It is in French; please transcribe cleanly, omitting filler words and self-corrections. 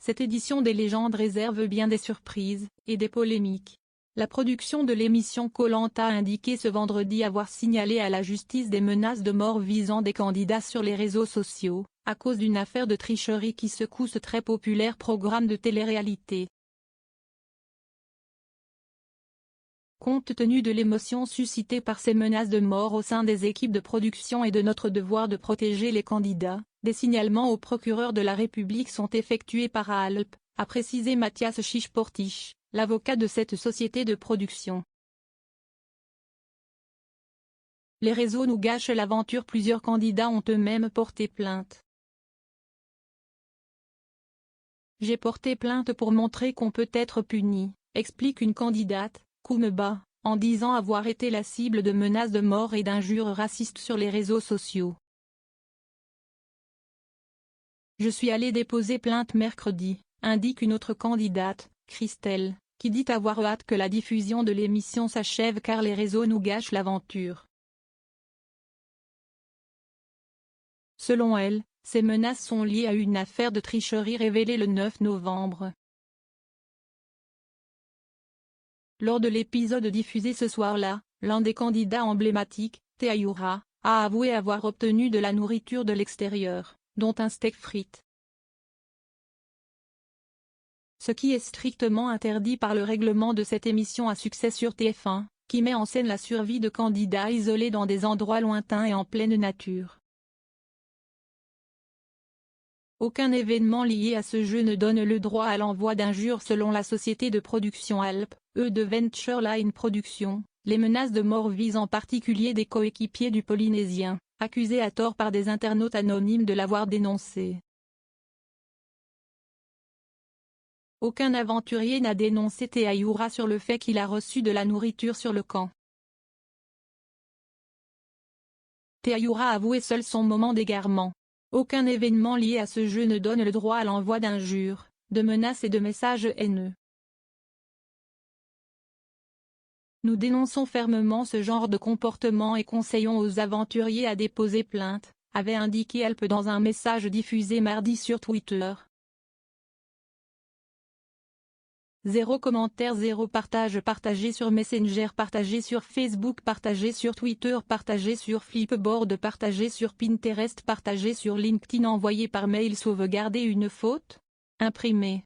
cette édition des légendes réserve bien des surprises et des polémiques. La production de l'émission Koh-Lanta a indiqué ce vendredi avoir signalé à la justice des menaces de mort visant des candidats sur les réseaux sociaux, à cause d'une affaire de tricherie qui secoue ce très populaire programme de télé-réalité. Compte tenu de l'émotion suscitée par ces menaces de mort au sein des équipes de production et de notre devoir de protéger les candidats, des signalements au procureur de la République sont effectués par ALP, a précisé Mathias Chichportich, l'avocat de cette société de production. Les réseaux nous gâchent l'aventure. Plusieurs candidats ont eux-mêmes porté plainte. J'ai porté plainte pour montrer qu'on peut être puni, explique une candidate, Koumeba, en disant avoir été la cible de menaces de mort et d'injures racistes sur les réseaux sociaux. Je suis allée déposer plainte mercredi, indique une autre candidate, Christelle, qui dit avoir hâte que la diffusion de l'émission s'achève car les réseaux nous gâchent l'aventure. Selon elle, ces menaces sont liées à une affaire de tricherie révélée le 9 novembre. Lors de l'épisode diffusé ce soir-là, l'un des candidats emblématiques, Théayoura, a avoué avoir obtenu de la nourriture de l'extérieur, dont un steak frites. Ce qui est strictement interdit par le règlement de cette émission à succès sur TF1, qui met en scène la survie de candidats isolés dans des endroits lointains et en pleine nature. Aucun événement lié à ce jeu ne donne le droit à l'envoi d'injures selon la société de production ALP, de Venture Line Productions. Les menaces de mort visent en particulier des coéquipiers du Polynésien, accusés à tort par des internautes anonymes de l'avoir dénoncé. Aucun aventurier n'a dénoncé Théayoura sur le fait qu'il a reçu de la nourriture sur le camp. Théayoura a avoué seul son moment d'égarement. Aucun événement lié à ce jeu ne donne le droit à l'envoi d'injures, de menaces et de messages haineux. Nous dénonçons fermement ce genre de comportement et conseillons aux aventuriers à déposer plainte, avait indiqué Alp dans un message diffusé mardi sur Twitter. 0 commentaire, 0 partage, partagé sur Messenger, partagé sur Facebook, partagé sur Twitter, partagé sur Flipboard, partagé sur Pinterest, partagé sur LinkedIn, envoyé par mail, sauvegarder une faute, imprimé.